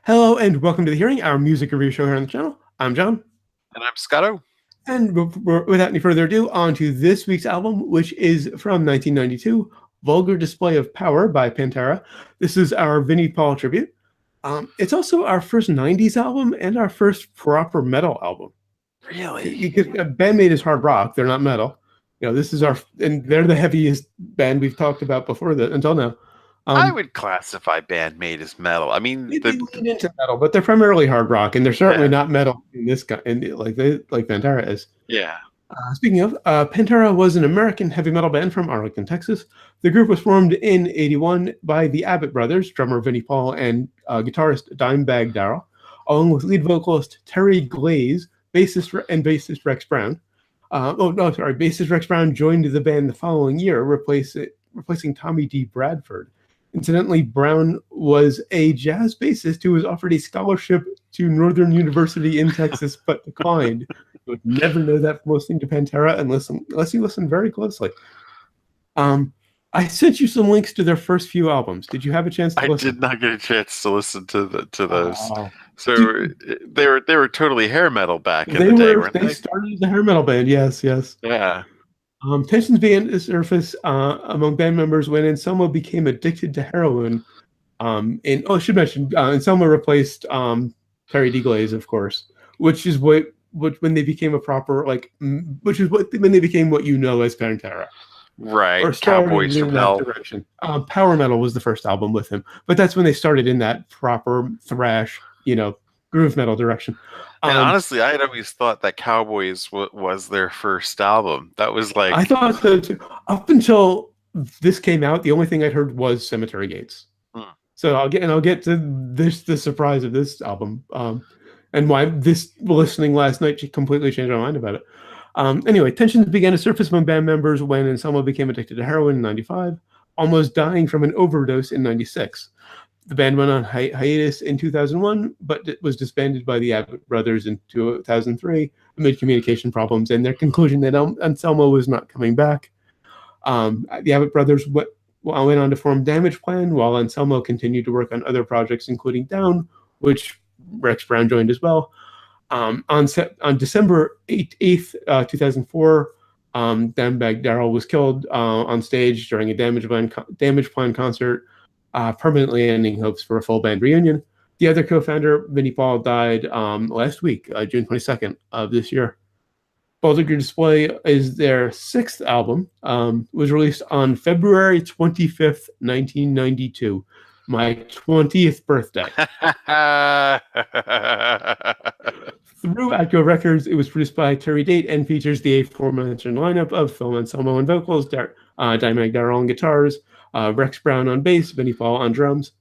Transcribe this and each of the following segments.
Hello and welcome to The Hearing, our music review show here on the channel. I'm John. And I'm Scotto. And without any further ado, on to this week's album, which is from 1992, Vulgar Display of Power by Pantera. This is our Vinnie Paul tribute. It's also our first 90s album and our first proper metal album. Really? Because a band made is hard rock, they're not metal. You know, this is and they're the heaviest band we've talked about before until now. I would classify Bandmate as metal. I mean, they lean into metal, but they're primarily hard rock, and they're certainly not metal in this guy, like Pantera is. Yeah. Speaking of, Pantera was an American heavy metal band from Arlington, Texas. The group was formed in '81 by the Abbott brothers, drummer Vinnie Paul and guitarist Dimebag Darrell, along with lead vocalist Terry Glaze, bassist Rex Brown. Bassist Rex Brown joined the band the following year, replacing Tommy D. Bradford. Incidentally, Brown was a jazz bassist who was offered a scholarship to Northern University in Texas, but declined. You would never know that from listening to Pantera unless you listen very closely. I sent you some links to their first few albums. Did you have a chance to listen? I did not get a chance to listen to those. So they were totally hair metal back in the day, weren't they? They started as a hair metal band, yes. Yeah. Tensions began to surface among band members when Anselmo became addicted to heroin. I should mention, Anselmo replaced Terry DeGlaze, of course, which is when they became a proper when they became what you know as Pantera. Right, or Cowboys from Hell. Direction. Power Metal was the first album with him, but that's when they started in that proper thrash, groove metal direction. And honestly, I had always thought that Cowboys was their first album. That was like... I thought so too. Up until this came out, the only thing I'd heard was Cemetery Gates. So I'll get to the surprise of this album, and why this listening last night completely changed my mind about it. Anyway, tensions began to surface among band members when Anselmo became addicted to heroin in '95, almost dying from an overdose in '96. The band went on hiatus in 2001, but it was disbanded by the Abbott brothers in 2003 amid communication problems and their conclusion that Anselmo was not coming back. The Abbott brothers went on to form Damage Plan, while Anselmo continued to work on other projects, including Down, which Rex Brown joined as well. On December 8th, 2004, Dimebag Darrell was killed on stage during a Damage Plan concert, permanently ending hopes for a full band reunion. The other co-founder, Vinnie Paul, died last week, June 22nd of this year. Vulgar Display is their sixth album, was released on February 25th, 1992, my 20th birthday. Through Atco Records, it was produced by Terry Date and features the aforementioned lineup of Phil Anselmo on vocals, Dimebag Darrell on guitars, Rex Brown on bass, Vinnie Paul on drums.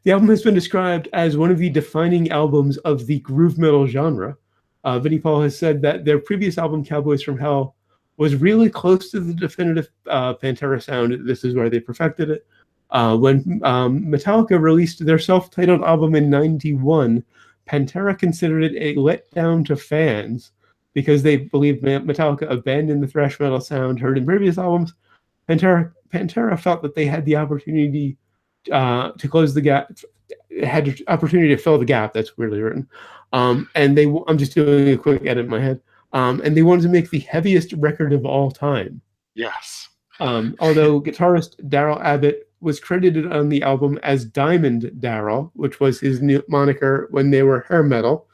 The album has been described as one of the defining albums of the groove metal genre. Vinnie Paul has said that their previous album, Cowboys from Hell, was really close to the definitive Pantera sound. This is where they perfected it. When Metallica released their self-titled album in '91, Pantera considered it a letdown to fans because they believed Metallica abandoned the thrash metal sound heard in previous albums. Pantera felt that they had the opportunity to close the gap, had the opportunity to fill the gap. That's weirdly written. I'm just doing a quick edit in my head. And they wanted to make the heaviest record of all time. Yes. Although guitarist Darrell Abbott was credited on the album as Diamond Darrell, which was his new moniker when they were hair metal.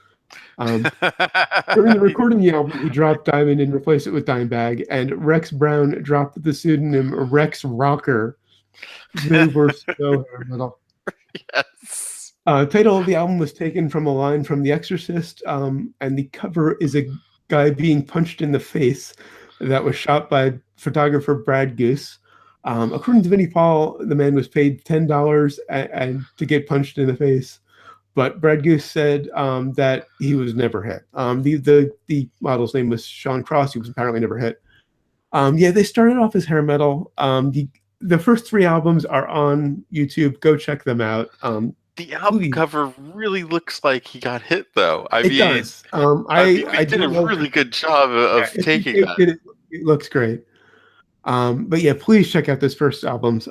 During the recording of the album, he dropped Diamond and replaced it with Dimebag, and Rex Brown dropped the pseudonym Rex Rocker. They were so hair metal. Yes. Title of the album was taken from a line from The Exorcist, and the cover is a guy being punched in the face that was shot by photographer Brad Goose. According to Vinnie Paul, the man was paid $10 and to get punched in the face, but Brad Goose said that he was never hit. The model's name was Sean Cross. He was apparently never hit. They started off as hair metal. The first three albums are on YouTube. Go check them out. The album cover really looks like he got hit, though. It does. I did a really good job of taking that. It looks great. But yeah, please check out those first albums.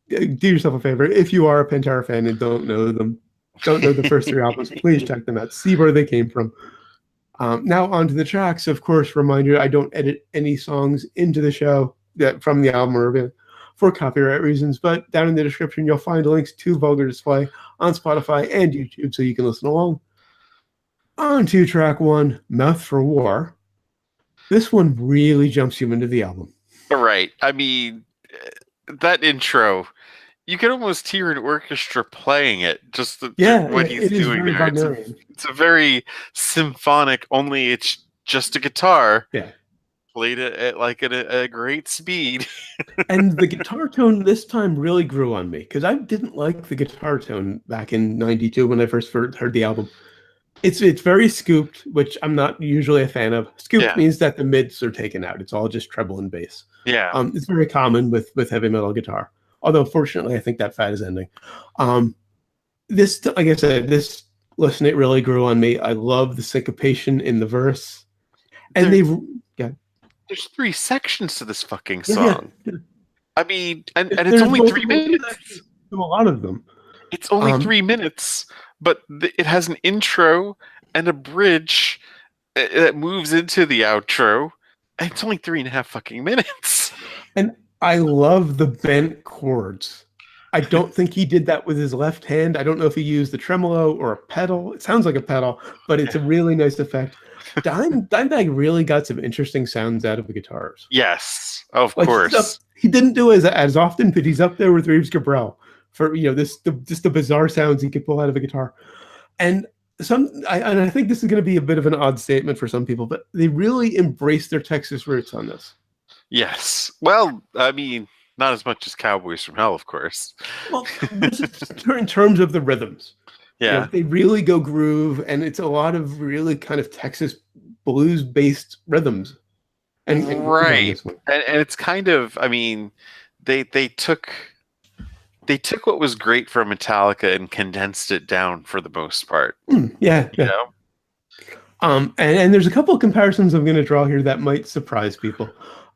do yourself a favor. If you are a Pantera fan and don't know them, don't know the first 3 albums, please check them out. See where they came from. Now onto the tracks. Of course, reminder: I don't edit any songs into the show from the album or for copyright reasons. But down in the description, you'll find links to Vulgar Display on Spotify and YouTube, so you can listen along. On to track 1, Mouth for War. This one really jumps you into the album. Right. I mean, that intro, you can almost hear an orchestra playing it. Just what he's doing there. It's a very symphonic. Only it's just a guitar. Yeah. Played it at a great speed. And the guitar tone this time really grew on me because I didn't like the guitar tone back in '92 when I first heard the album. It's very scooped, which I'm not usually a fan of. Scooped means that the mids are taken out. It's all just treble and bass. Yeah. It's very common with heavy metal guitar. Although, fortunately, I think that fad is ending. This, like I said, this listen, it really grew on me. I love the syncopation in the verse. And there's 3 sections to this fucking song. Yeah. I mean, and it's only 3 minutes. To a lot of them. It's only 3 minutes. But it has an intro and a bridge that moves into the outro. And it's only 3.5 fucking minutes. And I love the bent chords. I don't think he did that with his left hand. I don't know if he used the tremolo or a pedal. It sounds like a pedal, but it's a really nice effect. Dimebag really got some interesting sounds out of the guitars. Yes, of course. He didn't do it as often, but he's up there with Reeves Gabrel for just the bizarre sounds he could pull out of a guitar. And I think this is going to be a bit of an odd statement for some people, but they really embrace their Texas roots on this. Yes. Well, I mean, not as much as Cowboys from Hell, of course. Well, in terms of the rhythms. Yeah. They really go groove, and it's a lot of really kind of Texas blues-based rhythms. And right. And it's kind of, I mean, they took what was great from Metallica and condensed it down for the most part. Yeah. You know? And there's a couple of comparisons I'm going to draw here that might surprise people.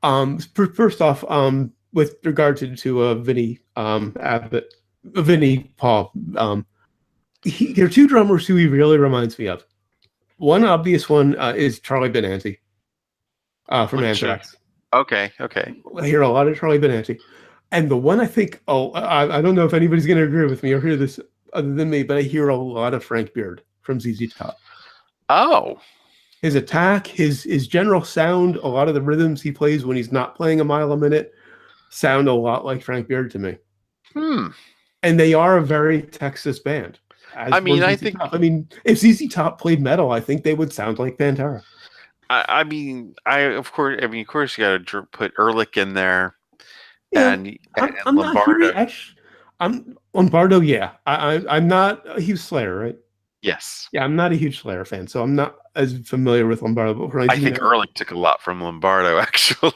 First off, with regard to Vinnie Paul, there are 2 drummers who he really reminds me of. One obvious one is Charlie Benanti from Anthrax. Okay. I hear a lot of Charlie Benanti. And the one I think, I don't know if anybody's going to agree with me or hear this other than me, but I hear a lot of Frank Beard from ZZ Top. Oh. His attack, his general sound, a lot of the rhythms he plays when he's not playing a mile a minute sound a lot like Frank Beard to me. And they are a very Texas band. I mean, if ZZ Top played metal, I think they would sound like Pantera. Of course, you got to put Ehrlich in there. Yeah, and Lombardo. Lombardo, yeah. I'm not a huge Slayer, right? Yes. Yeah, I'm not a huge Slayer fan, so I'm not as familiar with Lombardo. But I think Ehrlich took a lot from Lombardo, actually.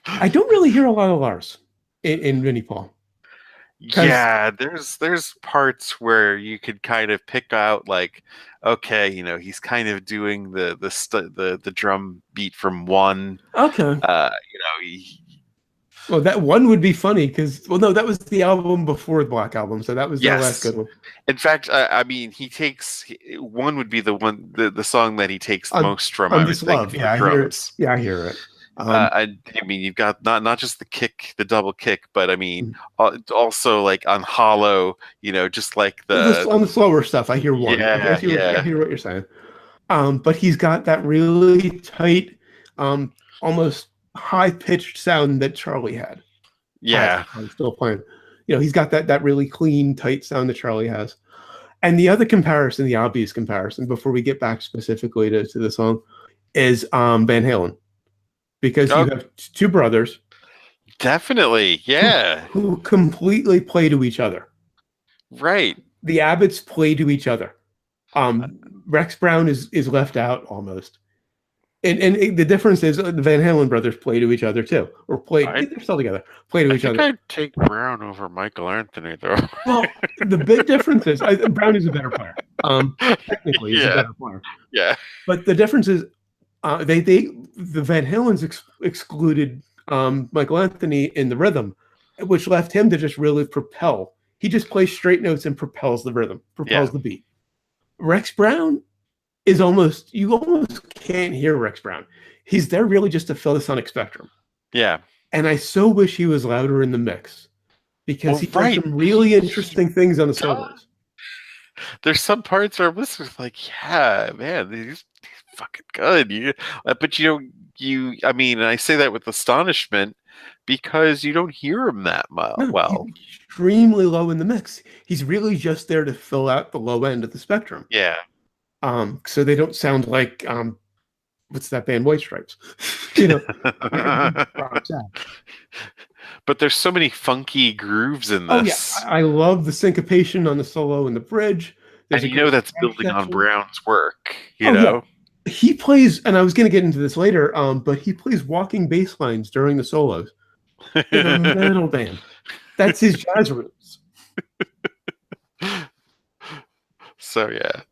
I don't really hear a lot of Lars in Vinnie Paul. Yeah, there's parts where you could kind of pick out like, okay, he's kind of doing the drum beat from One. Okay. Well, that One would be funny because, that was the album before the Black Album, so that was the last good one. In fact, he takes One would be the song that he takes most from. I think, I hear it. Yeah, I hear it. You've got not just the double kick, but also like on Hollow, just like on the slower stuff. I hear One. Yeah, I hear what you're saying. But he's got that really tight, almost high-pitched sound that Charlie had. Yeah. I'm still playing. He's got that really clean, tight sound that Charlie has. And the other comparison, the obvious comparison, before we get back specifically to the song, is Van Halen. Because you have 2 brothers. Definitely, yeah. Who completely play to each other. Right. The Abbotts play to each other. Rex Brown is left out almost. And the difference is the Van Halen brothers play to each other too, or they're still together. Play to each other. I'd take Brown over Michael Anthony though. Well, the big difference is Brown is a better player. Technically, he's a better player. Yeah. But the difference is, the Van Halens excluded Michael Anthony in the rhythm, which left him to just really propel. He just plays straight notes and propels the rhythm, propels the beat. Rex Brown is you almost can't hear Rex Brown. He's there really just to fill the sonic spectrum. Yeah. And I so wish he was louder in the mix, because he does some really interesting things on the solos. There's some parts where I'm listening like, yeah, man, he's fucking good. But I mean, I say that with astonishment because you don't hear him that well. He's extremely low in the mix. He's really just there to fill out the low end of the spectrum. Yeah. So they don't sound like what's that band, White Stripes? But there's so many funky grooves in this. Oh yeah, I love the syncopation on the solo and the bridge. And that's building on Brown's work. You know, yeah. He plays, and I was going to get into this later, but he plays walking bass lines during the solos in a metal band. That's his jazz roots. So yeah.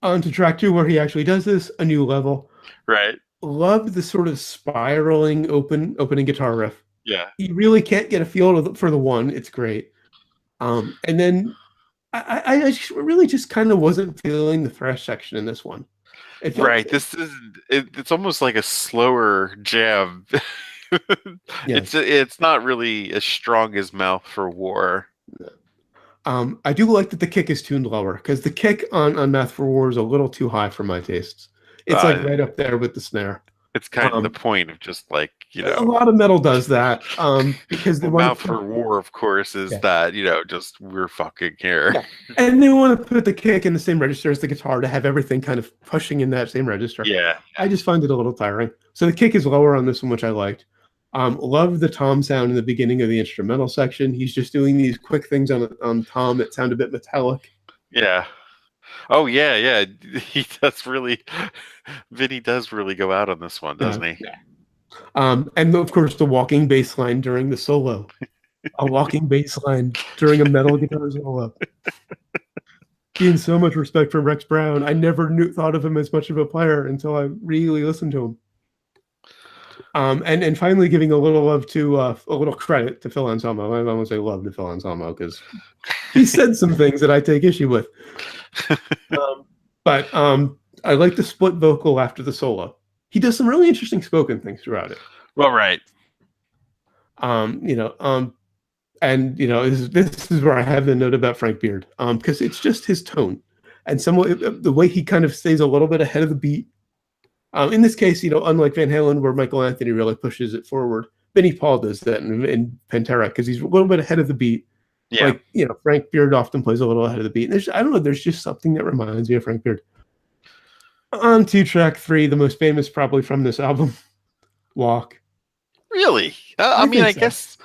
On to track 2, where he actually does this, A New Level. Right. Loved the sort of spiraling opening guitar riff. Yeah. You really can't get a feel for the one. It's great. And then I just really just kind of wasn't feeling the thrash section in this one. Right. It's almost like a slower jam. Yes. It's not really as strong as Mouth for War. I do like that the kick is tuned lower, because the kick on Mouth for War is a little too high for my tastes. It's like right up there with the snare. It's kind of the point of just like, a lot of metal does that, because they want Mouth for War, of course, is that, just we're fucking here. Yeah. And they want to put the kick in the same register as the guitar to have everything kind of pushing in that same register. Yeah. I just find it a little tiring. So the kick is lower on this one, which I liked. Love the tom sound in the beginning of the instrumental section. He's just doing these quick things on tom that sound a bit metallic. Yeah. Oh yeah. He does really. Vinnie does really go out on this one, doesn't he? Yeah. And of course the walking bass line during the solo. A walking bass line during a metal guitar solo. Gain so much respect for Rex Brown. I never thought of him as much of a player until I really listened to him. And finally giving a little love to a little credit to Phil Anselmo. I won't say love to Phil Anselmo, because he said some things that I take issue with. But I like the split vocal after the solo. He does some really interesting spoken things throughout it. Well, right. This is where I have the note about Frank Beard, because it's just his tone and the way he kind of stays a little bit ahead of the beat. In this case, unlike Van Halen, where Michael Anthony really pushes it forward, Vinnie Paul does that in Pantera, because he's a little bit ahead of the beat. Yeah. Like, Frank Beard often plays a little ahead of the beat. And I don't know, there's just something that reminds me of Frank Beard. On to track 3, the most famous probably from this album, Walk. Really? I guess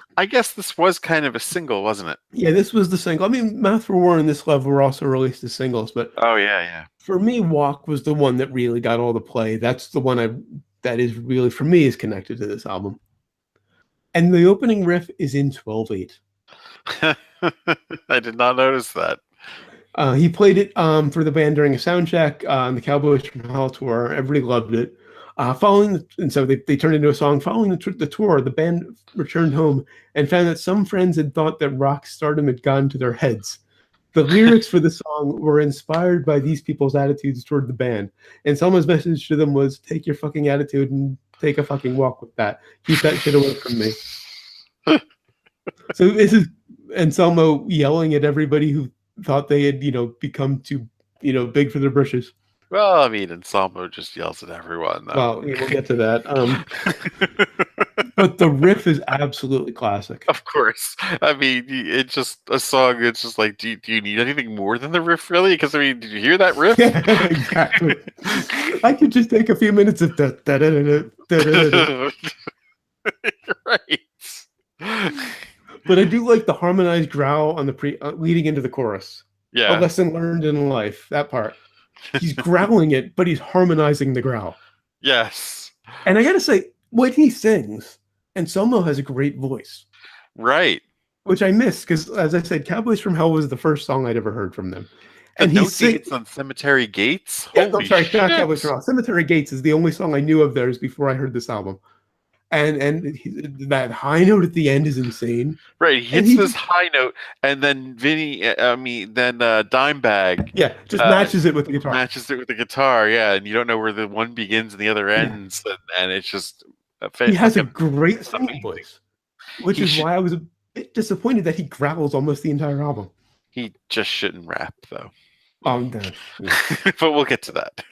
this was kind of a single, wasn't it? Yeah, this was the single. I mean, Mouth for War and This Love were also released as singles, but oh yeah. For me, Walk was the one that really got all the play. That's the one that is really, for me, is connected to this album. And the opening riff is in 12/8. I did not notice that. He played it for the band during a sound check on the Cowboys from Hell tour. Everybody loved it. So they turned into a song. Following the tour, the band returned home and found that some friends had thought that rock stardom had gone to their heads. The lyrics for the song were inspired by these people's attitudes toward the band. And someone's message to them was, take your fucking attitude and take a fucking walk with that. Keep that shit away from me. So this is Anselmo yelling at everybody who thought they had, become too, big for their britches. Well, I mean, Anselmo just yells at everyone, though. Well, we'll get to that. But the riff is absolutely classic. Of course. I mean, it's just a song. It's just like, do you need anything more than the riff, really? Because, I mean, did you hear that riff? Yeah, exactly. I could just take a few minutes of da-da-da-da-da-da-da-da. Right. But I do like the harmonized growl on the leading into the chorus. Yeah. A lesson learned in life, that part. He's growling it, but he's harmonizing the growl. Yes. And I gotta say, when he sings, Anselmo has a great voice. Right. Which I miss, because as I said, Cowboys from Hell was the first song I'd ever heard from them. And he sings on Cemetery Gates? Yeah, I'm sorry, not Cowboys from Hell. Cemetery Gates is the only song I knew of theirs before I heard this album. that high note at the end is insane. Right, he hits this high note, and then Dimebag, just matches it with the guitar. Matches it with the guitar, yeah, and you don't know where the one begins and the other ends, and it's just he has a great singing voice, which is why I was a bit disappointed that he growls almost the entire album. He just shouldn't rap, though. Yeah. But we'll get to that.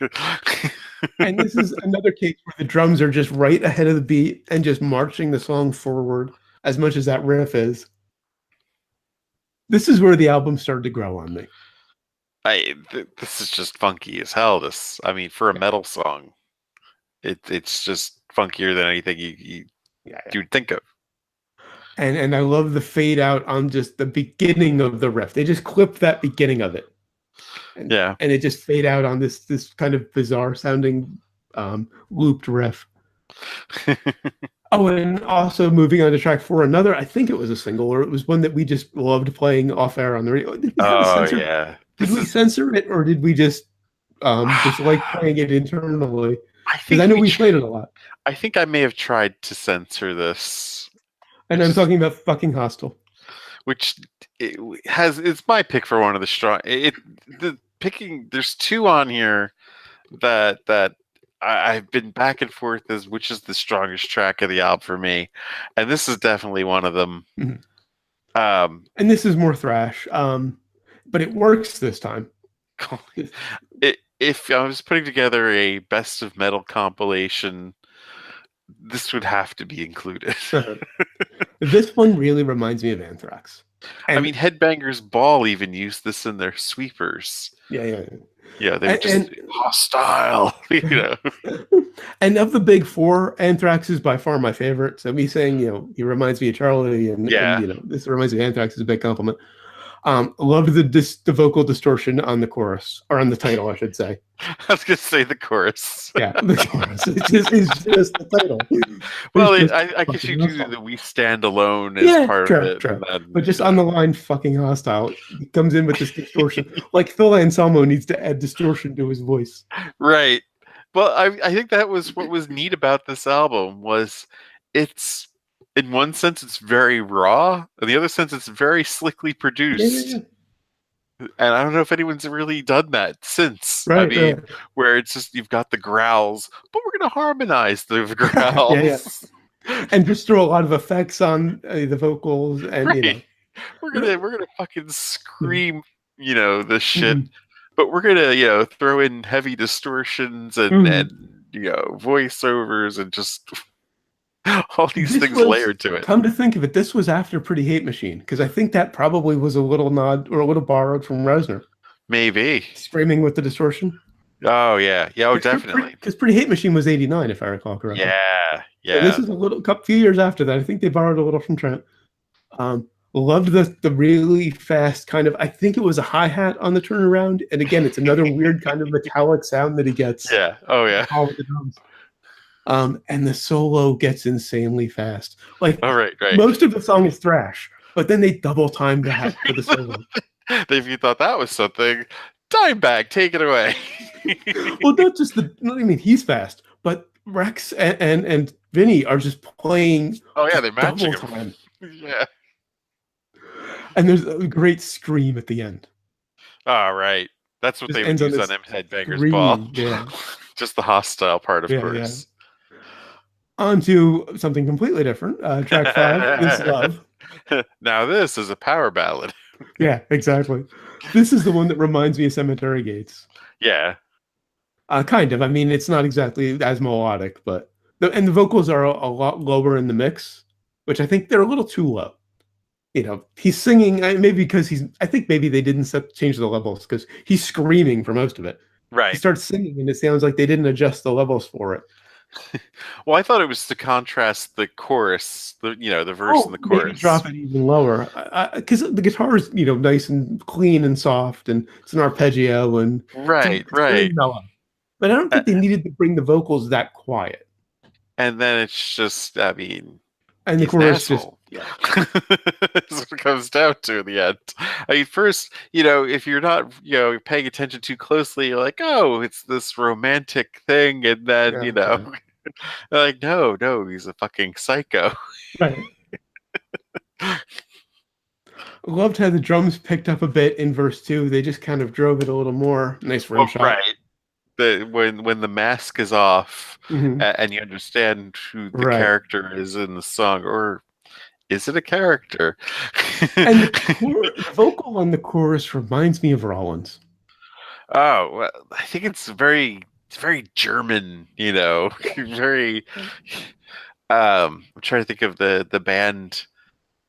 And this is another case where the drums are just right ahead of the beat and just marching the song forward as much as that riff is. This is where the album started to grow on me. This is just funky as hell. For a metal song, it's just funkier than anything you'd think of. And I love the fade out on just the beginning of the riff. They just clip that beginning of it. And it just fade out on this kind of bizarre sounding looped riff. Oh, and also moving on to track 4, another, I think it was a single, or it was one that we just loved playing off air on the radio. Did we censor it, or did we just like playing it internally? Because I know we played it a lot. I think I may have tried to censor this. And I'm talking about Fucking Hostile. Which it's my pick for one of the strong. There's 2 on here that I've been back and forth as which is the strongest track of the album for me, and this is definitely one of them. Mm-hmm. And this is more thrash, but it works this time. If I was putting together a best of metal compilation, this would have to be included. This one really reminds me of Anthrax. And Headbangers Ball even used this in their sweepers. Yeah, they were just hostile, And of the big 4, Anthrax is by far my favorite. So me saying, he reminds me of Charlie, and this reminds me of Anthrax is a big compliment. Loved the vocal distortion on the chorus, or on the title, I should say. I was going to say the chorus. Yeah, the chorus. It's just the title. Well, I guess you do the "We Stand Alone" as part of it. True. But just on the line, "Fucking Hostile," he comes in with this distortion. Like Phil Anselmo needs to add distortion to his voice. Right. Well, I think that was what was neat about this album was it's. In one sense, it's very raw. In the other sense, it's very slickly produced. Yeah. And I don't know if anyone's really done that since. Right, where it's just you've got the growls, but we're going to harmonize the growls. And just throw a lot of effects on the vocals, and we're gonna fucking scream, this shit. Mm-hmm. But we're gonna, throw in heavy distortions and voiceovers and just. All these things layered to it. Come to think of it, this was after Pretty Hate Machine, because I think that probably was a little nod or a little borrowed from Reznor. Maybe. Screaming with the distortion. Oh, yeah. Yeah, definitely. Because Pretty Hate Machine was 89, if I recall correctly. Yeah. So this is a few years after that. I think they borrowed a little from Trent. Loved the really fast kind of, I think it was a hi-hat on the turnaround. And again, it's another weird kind of metallic sound that he gets. Yeah. Oh, yeah. All with the drums. And the solo gets insanely fast. Like, right. Most of the song is thrash, but then they double time that for the solo. If you thought that was something, Dimebag, take it away. Well, not just he's fast, but Rex and Vinnie are just playing. Oh yeah, they're matching him. Yeah. And there's a great scream at the end. Oh, right. That's what they would use on them Headbangers Ball. Yeah. Just the hostile part, of course. Yeah. On to something completely different. Track 5 is Love. Now this is a power ballad. Yeah, exactly. This is the one that reminds me of Cemetery Gates. Yeah. Kind of. It's not exactly as melodic, but the vocals are a lot lower in the mix, which I think they're a little too low. He's singing, maybe because I think maybe they didn't change the levels because he's screaming for most of it. Right. He starts singing and it sounds like they didn't adjust the levels for it. Well, I thought it was to contrast the chorus, the verse and the chorus. Maybe drop it even lower, because the guitar is nice and clean and soft, and it's an arpeggio and right. Mellow. But I don't think they needed to bring the vocals that quiet. And then it's just, and the chorus just that's what it comes down to in the end. First, if you're not, paying attention too closely, you're like, oh, it's this romantic thing, and then Like, no, he's a fucking psycho. Right. Loved how the drums picked up a bit in verse 2. They just kind of drove it a little more. Nice rim shot. Right. When the mask is off, mm-hmm. and you understand who the Right. character is in the song, or is it a character? And the vocal on the chorus reminds me of Rollins. Oh, well, I think it's very German, very. I'm trying to think of the band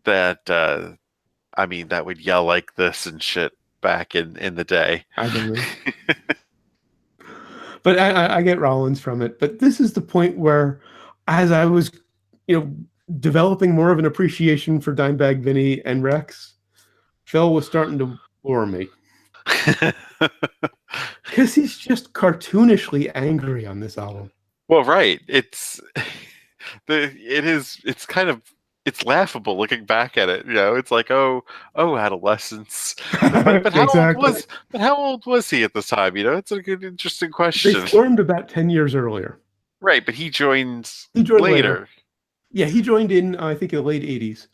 that that would yell like this and shit back in the day. I don't know. But I get Rollins from it. But this is the point where, as I was, developing more of an appreciation for Dimebag Vinnie and Rex, Phil was starting to bore me. Because he's just cartoonishly angry on this album. Well, right. It's kind of, it's laughable looking back at it. It's like, oh, adolescence. But how old was he at the time? It's a good, interesting question. They formed about 10 years earlier. Right, but he joined later. Yeah, he joined in, I think, in the late 80s.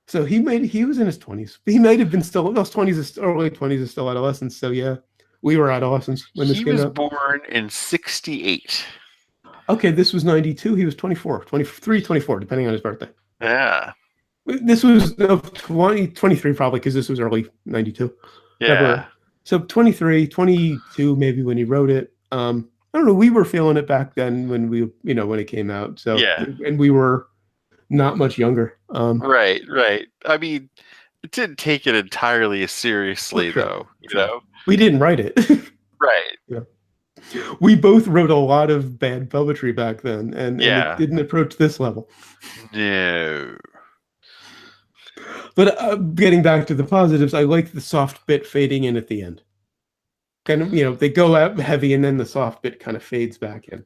So he was in his 20s. He might have been still, those 20s or late 20s is still adolescents. So yeah, we were adolescents when this came out. He was born in 68. Okay, this was 92. He was 24, 23, 24, depending on his birthday. Yeah. This was 23 probably, because this was early 92. Yeah. February. So 23, 22 maybe when he wrote it. I don't know. We were feeling it back then when when it came out. So yeah, and we were not much younger. Right. I mean, it didn't take it entirely as seriously, though. We didn't write it. Right. Yeah. We both wrote a lot of bad poetry back then, and it didn't approach this level. No. But getting back to the positives, I like the soft bit fading in at the end. Kind of, they go out heavy, and then the soft bit kind of fades back in.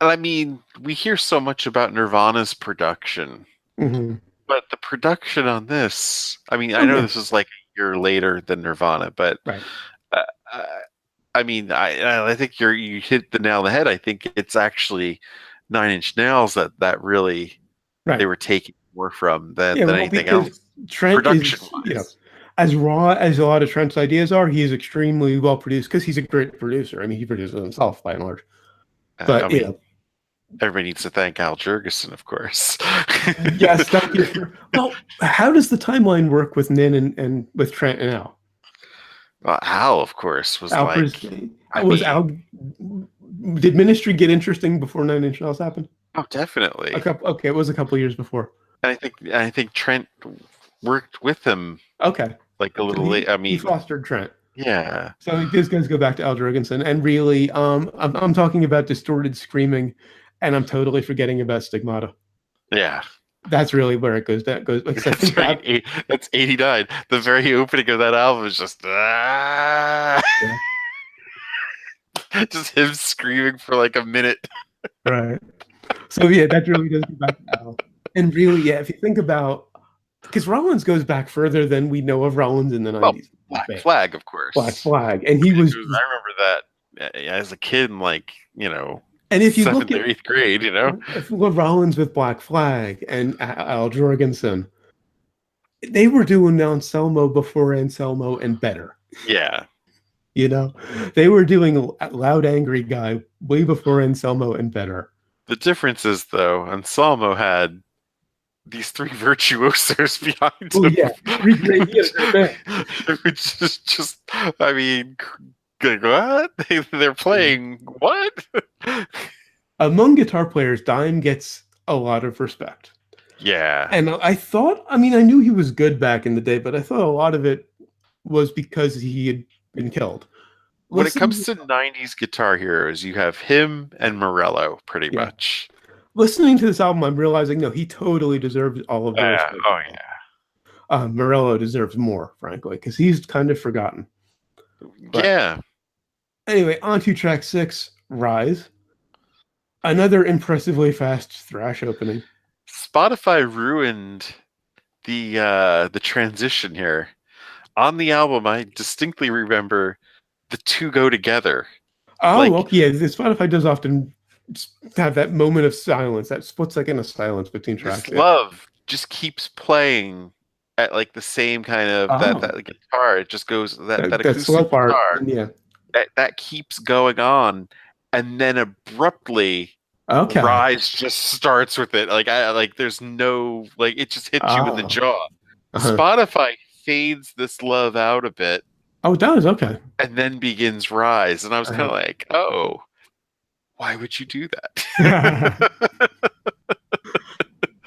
I mean, we hear so much about Nirvana's production, but the production on this, I mean, I know this is like a year later than Nirvana, but right. I mean, I think you hit the nail on the head. I think it's actually 9 Inch Nails that really they were taking more from than anything else. Trent is, as raw as a lot of Trent's ideas are, he is extremely well produced because he's a great producer. I mean, he produces himself by and large. But everybody needs to thank Al Jurgensen, of course. Yes, thank you. Well, how does the timeline work with Nin and with Trent and Al? Well, Al, of course, was Al. Did Ministry get interesting before 9 Inch Nails happened? Oh, definitely. It was a couple years before. And I think Trent worked with him. Okay. Like a little late. I mean, he fostered Trent. Yeah. So these guys go back to Al Jurgensen, and really, I'm talking about Distorted Screaming, and I'm totally forgetting about Stigmata. Yeah. That's really where it goes. That's right. That's 89. The very opening of that album is just just him screaming for like a minute. Right. So yeah, that really does go back to Al. And really, if you think about, because Rollins goes back further than we know of Rollins in the 90s. Black Flag, of course. Black Flag, and he was. I remember that as a kid, like and if you 7th look at or 8th grade, if you look at Rollins with Black Flag and Al Jurgensen, they were doing Anselmo before Anselmo and better. Yeah. They were doing Loud Angry Guy way before Anselmo and better. The difference is, though, Anselmo had these 3 virtuosos behind him. Yeah, 3 great men. Which is just, I mean, what? They're playing what? Among guitar players, Dime gets a lot of respect. Yeah. And I knew he was good back in the day, but I thought a lot of it was because he had been killed. When it comes to 90s guitar heroes, you have him and Morello, pretty much. Listening to this album, I'm realizing, no, he totally deserves all of those. Oh, yeah. Morello deserves more, frankly, because he's kind of forgotten. But yeah. Anyway, on to track 6, Rise. Another impressively fast thrash opening. Spotify ruined the transition here. On the album, I distinctly remember the 2 go together. Oh, okay. Yeah, Spotify does often have that moment of silence, that split second of silence between tracks. This love just keeps playing at like the same kind of that guitar. It just goes that that slow acoustic part, guitar. yeah. That keeps going on, and then abruptly, Rise just starts with it. Like there's no like it just hits you in the jaw. Spotify fades this love out a bit. Oh, it does. Okay. And then begins Rise, and I was kind of like, oh, why would you do that?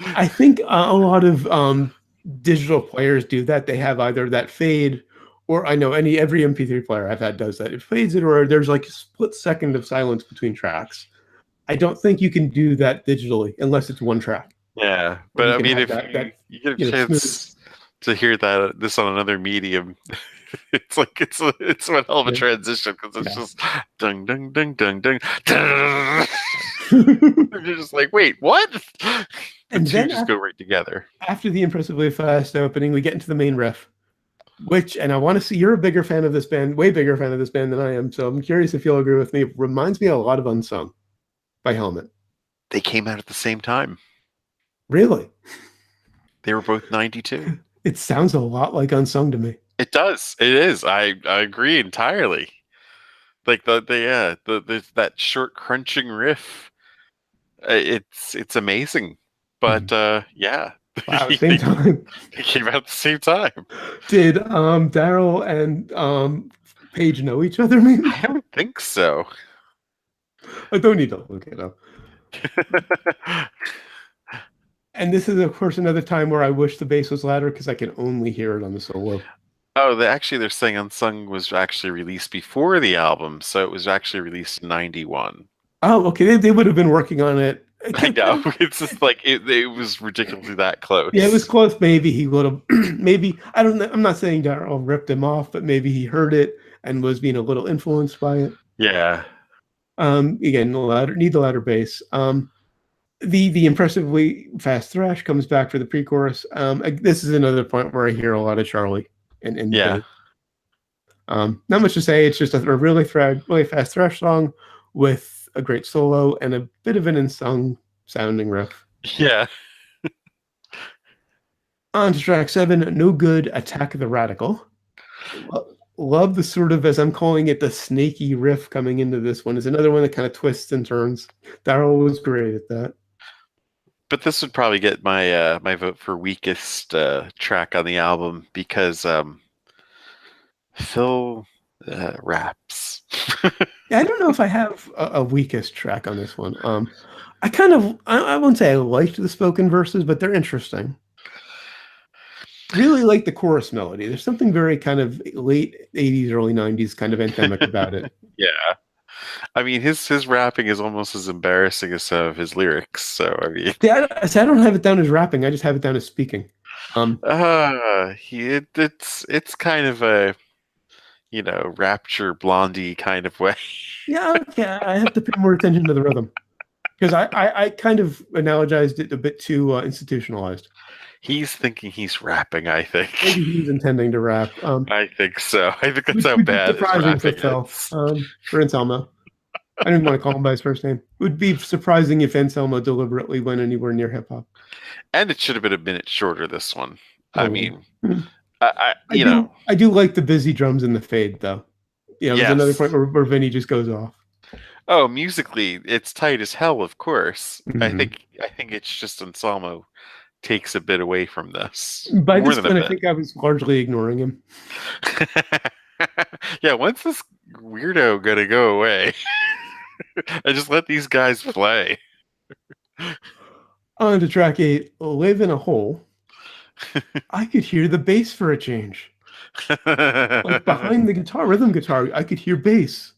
I think a lot of digital players do that. They have either that fade, or I know every MP3 player I've had does that. It fades it, or there's like a split second of silence between tracks. I don't think you can do that digitally unless it's one track. Yeah, but I mean, if you get a chance to hear this on another medium, it's like it's one hell of a transition because it's just dung dung dung dung dung. You're just like, wait, what? And then just go right together. After the impressively fast opening, we get into the main riff, and I want to see, you're a bigger fan of this band, way bigger fan of this band than I am. So I'm curious if you'll agree with me. It reminds me a lot of Unsung by Helmet. They came out at the same time. Really? They were both 92. It sounds a lot like Unsung to me. It does. It is. I agree entirely. Like that short crunching riff. It's amazing. But yeah. Wow, same time. They came out at the same time. Did Daryl and Paige know each other, maybe? I don't think so. I don't need to look it up. And this is, of course, another time where I wish the bass was louder because I can only hear it on the solo. Oh, they're saying Unsung was actually released before the album, so it was actually released in 91. Oh, okay. They would have been working on it. I know. It's just like it was ridiculously that close. Yeah, it was close. Maybe he would have. Maybe, I don't know. I'm not saying Daryl ripped him off, but maybe he heard it and was being a little influenced by it. Yeah. Again, need the louder bass. The impressively fast thrash comes back for the pre-chorus. This is another point where I hear a lot of Charlie and yeah. Not much to say. It's just a really fast thrash song with a great solo and a bit of an unsung sounding riff. Yeah. On to track 7, No Good, Attack the Radical. Love the sort of, as I'm calling it, the snaky riff coming into this one. Is another one that kind of twists and turns. Daryl was great at that. But this would probably get my my vote for weakest track on the album because Phil raps. Yeah, I don't know if I have a weakest track on this one. I won't say I liked the spoken verses, but they're interesting. Really like the chorus melody. There's something very kind of late 80s, early 90s kind of anthemic about it. Yeah. I mean, his rapping is almost as embarrassing as some of his lyrics. So, I mean... Yeah, I don't have it down as rapping. I just have it down as speaking. It's kind of a, Rapture Blondie kind of way. Yeah, okay. I have to pay more attention to the rhythm. Because I kind of analogized it a bit too institutionalized. He's thinking he's rapping, I think. Maybe he's intending to rap. I think so. I think that's how bad surprising for Phil. For Anselmo. I didn't want to call him by his first name. It would be surprising if Anselmo deliberately went anywhere near hip-hop. And it should have been a minute shorter, this one. Oh. I mean, I do like the busy drums and the fade, though. There's another point where Vinnie just goes off. Oh, musically, it's tight as hell, of course. Mm-hmm. I think it's just Anselmo takes a bit away from this. By this point, I think I was largely ignoring him. Yeah, when's this weirdo gonna go away? I just let these guys play. On to track 8, Live in a Hole. I could hear the bass for a change. Like behind the rhythm guitar, I could hear bass.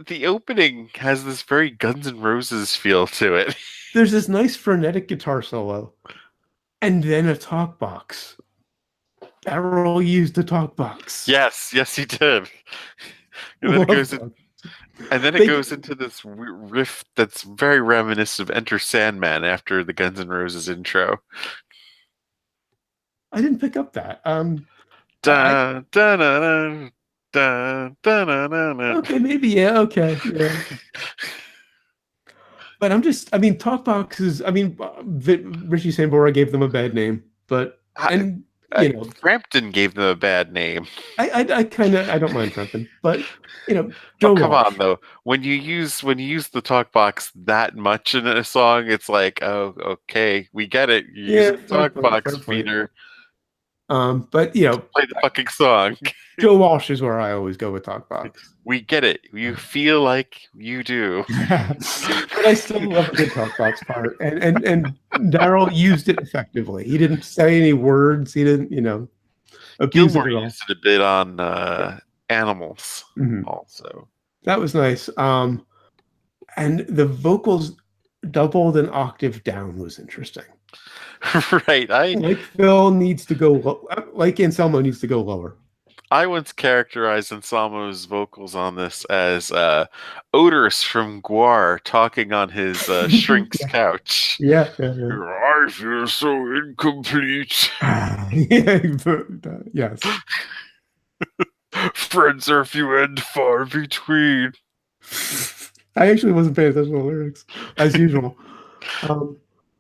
The opening has this very Guns N' Roses feel to it. There's this nice frenetic guitar solo. And then a talk box. Daryl used a talk box. Yes, he did. And then it goes into this riff that's very reminiscent of Enter Sandman after the Guns N' Roses intro. I didn't pick up that. Okay, maybe, yeah, okay. Yeah. But I mean, talk boxes. I mean, Richie Sambora gave them a bad name, but Frampton gave them a bad name. I don't mind Frampton, but Oh, Joe come Walsh. on though. When you use the talk box that much in a song, it's like, oh, okay, we get it. You're using the talk box, Peter. But play the fucking song. Joe Walsh is where I always go with talk box. We get it. You feel like you do. But I still love a good talk box part, and Daryl used it effectively. He didn't say any words. He didn't, abuse Gilmore it at all. used it a bit on Animals also. That was nice. And the vocals doubled an octave down was interesting. Right. Like Phil needs to go like Anselmo needs to go lower. I once characterized Anselmo's vocals on this as Odorous from Guar talking on his shrink's couch. Yeah. I feel so incomplete. Yes. Friends are few and far between. I actually wasn't paying attention to the lyrics, as usual.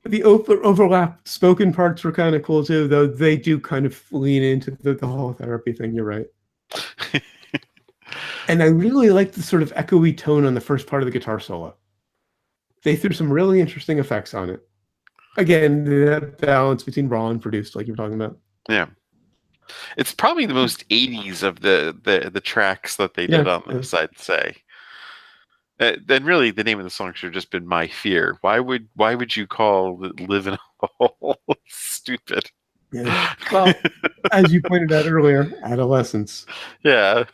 The overlap spoken parts were kind of cool too, though they do kind of lean into the whole therapy thing. You're right. And I really like the sort of echoey tone on the first part of the guitar solo. They threw some really interesting effects on it. Again, the balance between raw and produced, like you were talking about. Yeah. It's probably the most 80s of the tracks that they did on this, I'd say. Then really the name of the song should have just been My Fear. Why would you call Live in a Hole stupid? Yeah. Well, as you pointed out earlier, adolescence. Yeah.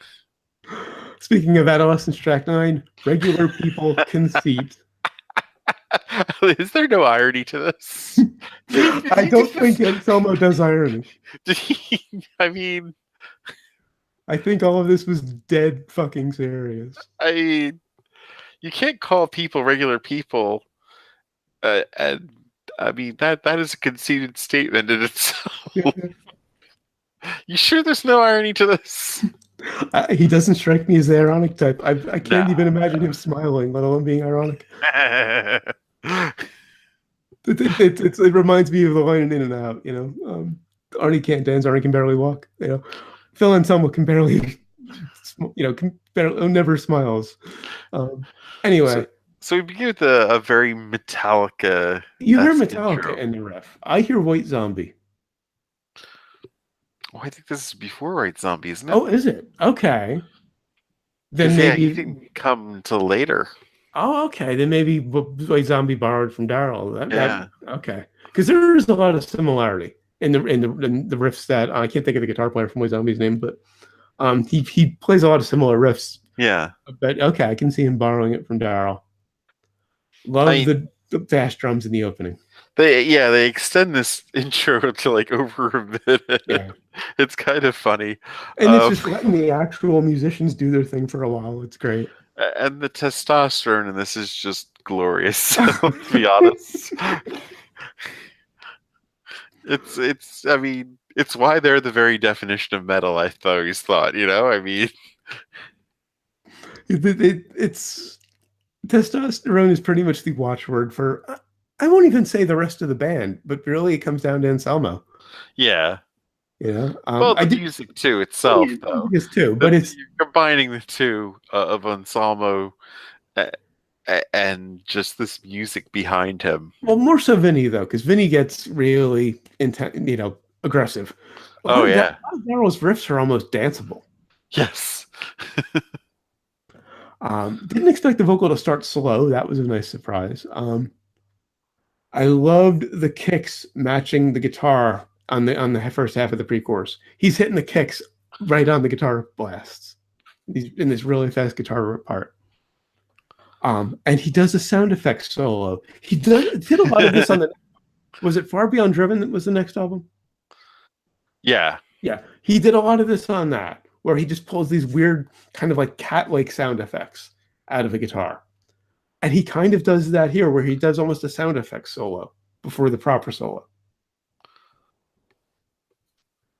Speaking of adolescence, track 9, Regular People Conceit. Is there no irony to this? I don't think Anselmo does irony. I mean, I think all of this was dead fucking serious. You can't call people regular people, and I mean that is a conceited statement in itself. You sure there's no irony to this? He doesn't strike me as the ironic type. I can't even imagine him smiling, let alone being ironic. It reminds me of the line in In and Out. Arnie can't dance, Arnie can barely walk. Phil Anselmo can barely, never smiles. Anyway, so we begin with a very Metallica. You hear Metallica intro in the riff. I hear White Zombie. Oh, I think this is before White Zombie, isn't it? Oh, is it? Okay. Then maybe he didn't come till later. Oh, okay. Then maybe White Zombie borrowed from Daryl. Okay. Because there is a lot of similarity in the riffs that I can't think of the guitar player from White Zombie's name, but he plays a lot of similar riffs. Yeah. But okay, I can see him borrowing it from Daryl. Love the bass drums in the opening. They extend this intro to like over a minute. Yeah. It's kind of funny. And it's just letting the actual musicians do their thing for a while. It's great. And the testosterone in this is just glorious, to be honest. I mean, it's why they're the very definition of metal, I always thought, I mean. It's testosterone is pretty much the watchword for, I won't even say the rest of the band, but really it comes down to Anselmo. Yeah. Well, the music too itself, though. Yes, too, but you're combining the two of Anselmo and just this music behind him. Well, more so Vinnie, though, because Vinnie gets really aggressive. Oh, yeah. Daryl's riffs are almost danceable. Yes. Didn't expect the vocal to start slow. That was a nice surprise. I loved the kicks matching the guitar on the first half of the pre-chorus. He's hitting the kicks right on the guitar blasts. He's in this really fast guitar part. And he does a sound effects solo. He did a lot of this on the. Was it Far Beyond Driven that was the next album? Yeah. Yeah. He did a lot of this on that, where he just pulls these weird kind of like cat-like sound effects out of a guitar. And he kind of does that here, where he does almost a sound effects solo before the proper solo.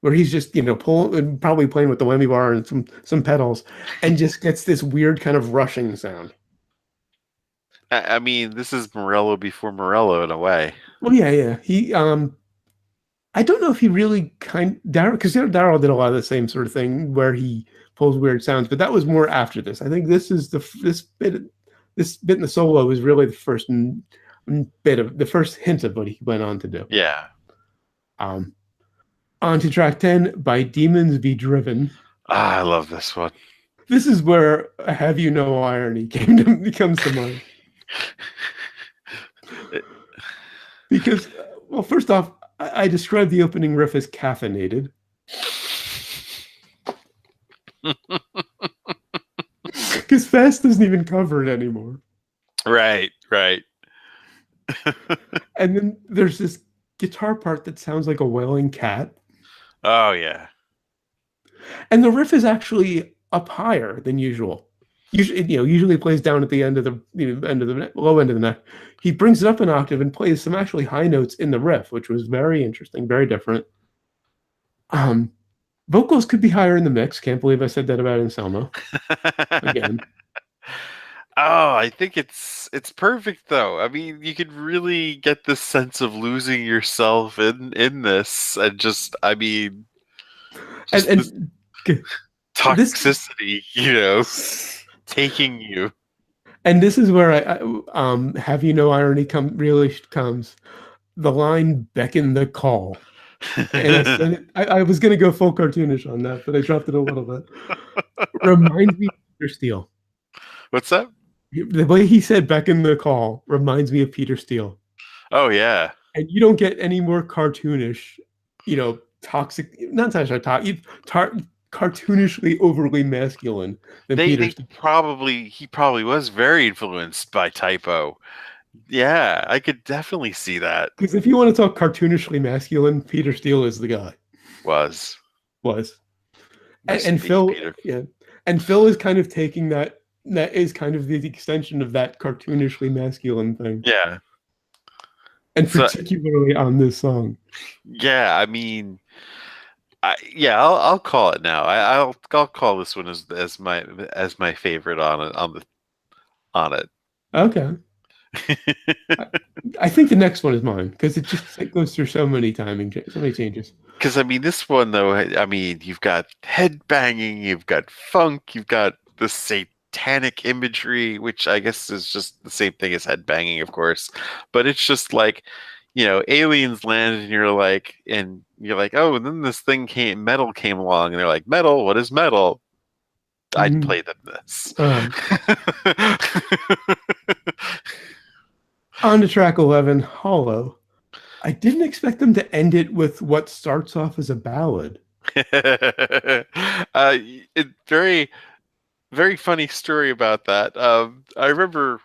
Where he's just, probably playing with the whammy bar and some pedals, and just gets this weird kind of rushing sound. I mean, this is Morello before Morello in a way. Well, yeah. I don't know if he really Daryl, because Daryl did a lot of the same sort of thing where he pulls weird sounds, but that was more after this. I think this bit in the solo was really the first bit of the first hint of what he went on to do. Yeah. On to track 10, By Demons Be Driven. I love this one. This is where Have You No Irony comes to mind. Because, well, first off, I described the opening riff as caffeinated. Because Fast doesn't even cover it anymore. Right. And then there's this guitar part that sounds like a wailing cat. Oh, yeah. And the riff is actually up higher than usual. Usually plays down at the end of the low end of the neck. He brings it up an octave and plays some actually high notes in the riff, which was very interesting, very different. Vocals could be higher in the mix. Can't believe I said that about Anselmo. Again. Oh, I think it's perfect though. I mean, you could really get this sense of losing yourself in this, and just I mean, just and toxicity, taking you. And this is where I Have You No Irony really comes. The line "beckon the call." And I was going to go full cartoonish on that, but I dropped it a little bit. Reminds me of Peter Steele. What's that? The way he said "beckon the call" reminds me of Peter Steele. Oh yeah. And you don't get any more cartoonish, toxic, not toxic, cartoonishly overly masculine than Peter Steele. He probably was very influenced by Typo. Yeah, I could definitely see that. Because if you want to talk cartoonishly masculine, Peter Steele is the guy. Was. And Phil, Peter. Yeah. And Phil is kind of taking that is kind of the extension of that cartoonishly masculine thing. Yeah. And particularly on this song. Yeah, I mean, I'll call it now. I'll call this one as my favorite on it. Okay. I think the next one is mine because it goes through so many changes. Because I mean, this one though, I mean, you've got headbanging, you've got funk, you've got the satanic imagery, which I guess is just the same thing as headbanging, of course. But it's just like, aliens land and you're like, oh, and then this metal came along, and they're like, metal, what is metal? I'd play them this. On to track 11, Hollow. I didn't expect them to end it with what starts off as a ballad. Very, very funny story about that. I remember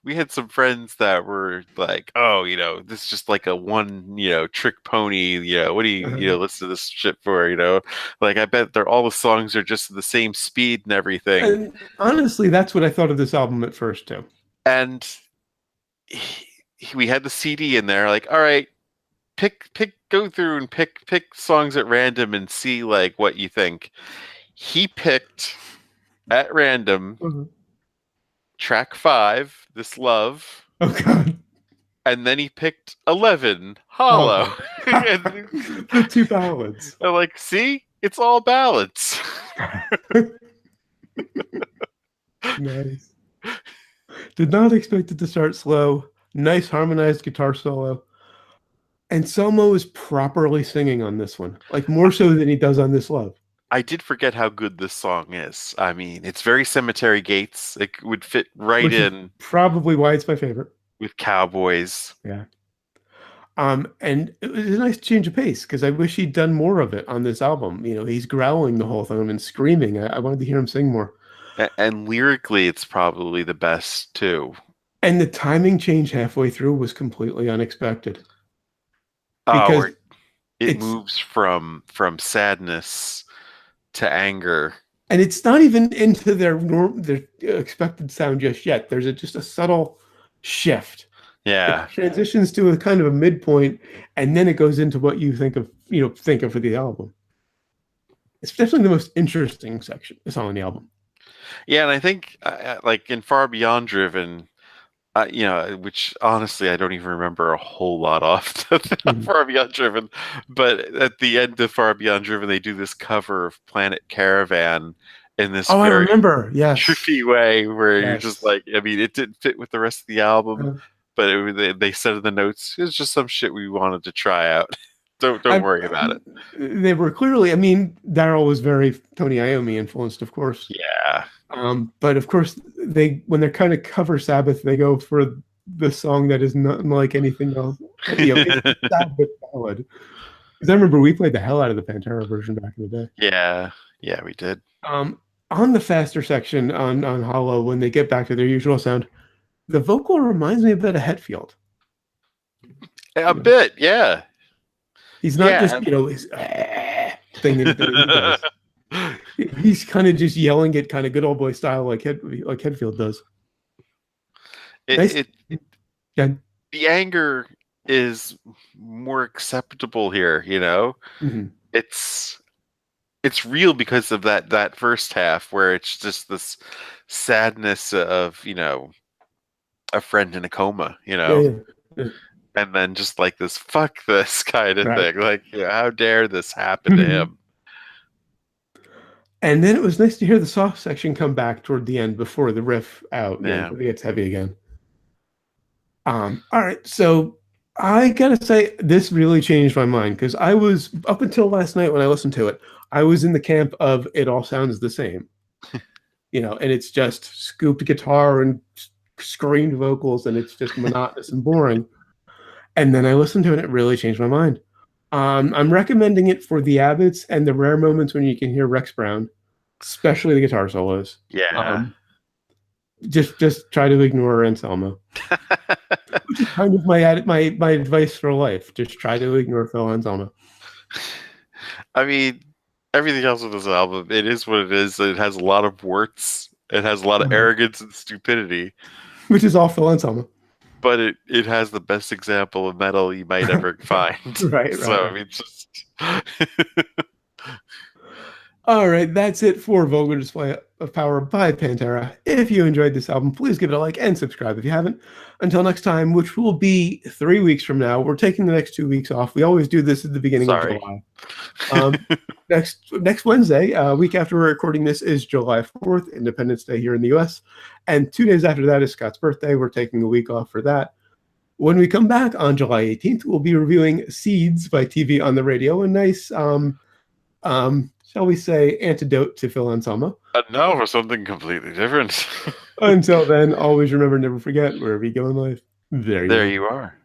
we had some friends that were like, oh, this is just like a one, trick pony. What do you, listen to this shit for? Like, I bet all the songs are just the same speed and everything. And honestly, that's what I thought of this album at first too. And we had the CD in there, like, all right, go through and pick songs at random and see like what you think. He picked at random track 5, This Love. Oh God. And then he picked 11, Hollow. The 2 ballads. I'm like, see, it's all ballads. Nice. Did not expect it to start slow. Nice harmonized guitar solo. And Selmo is properly singing on this one, like more so than he does on This Love. I did forget how good this song is. I mean, it's very Cemetery Gates. It would fit right in. Probably why it's my favorite. With Cowboys. Yeah. And it was a nice change of pace because I wish he'd done more of it on this album. He's growling the whole time and screaming. I wanted to hear him sing more. And lyrically, it's probably the best too. And the timing change halfway through was completely unexpected. Because it moves from sadness to anger, and it's not even into their expected sound just yet. There's just a subtle shift. Yeah, it transitions to a kind of a midpoint, and then it goes into what you think of for the album. It's definitely the most interesting song on the album. Yeah, and I think like in Far Beyond Driven, which honestly I don't even remember a whole lot off Far Beyond Driven, but at the end of Far Beyond Driven, they do this cover of Planet Caravan in this Oh, I very remember. Yes. trippy way where you're just Yes. like, I mean, it didn't fit with the rest of the album, but they said in the notes, it's just some shit we wanted to try out. Don't worry about it. They were clearly, I mean, Daryl was very Tony Iommi influenced, of course. Yeah. But of course, when they're kind of cover Sabbath, they go for the song that is not like anything else. It's a Sabbath ballad. Because I remember we played the hell out of the Pantera version back in the day. Yeah, we did. On the faster section on Hollow, when they get back to their usual sound, the vocal reminds me a bit of Hetfield. A bit, yeah. He's not just his thing that he does. He's kind of just yelling it, kind of good old boy style, like Hetfield does. The anger is more acceptable here. Mm-hmm. It's real because of that first half where it's just this sadness of a friend in a coma, Yeah. And then just like this fuck this kind of thing, like how dare this happen to him. And then it was nice to hear the soft section come back toward the end before the riff out. Yeah, it gets heavy again. All right, so I gotta say this really changed my mind because I was up until last night when I listened to it, I was in the camp of it all sounds the same, and it's just scooped guitar and screamed vocals, and it's just monotonous and boring. And then I listened to it, and it really changed my mind. I'm recommending it for the Abbots and the rare moments when you can hear Rex Brown, especially the guitar solos. Yeah. Just try to ignore Anselmo. Which is kind of my advice for life. Just try to ignore Phil Anselmo. I mean, everything else with this album, it is what it is. It has a lot of warts. It has a lot of arrogance and stupidity. Which is all Phil Anselmo. But it has the best example of metal you might ever find. Right. So, I mean, just... All right, that's it for Vulgar Display of Power by Pantera. If you enjoyed this album, please give it a like and subscribe if you haven't. Until next time, which will be 3 weeks from now. We're taking the next 2 weeks off. We always do this at the beginning of July. Next Wednesday, week after we're recording this, is July 4th, Independence Day here in the U.S. And 2 days after that is Scott's birthday. We're taking a week off for that. When we come back on July 18th, we'll be reviewing Seeds by TV on the Radio, a nice, shall we say, antidote to Phil Anselmo. Now for something completely different. Until then, always remember, never forget, wherever you go in life, there you are.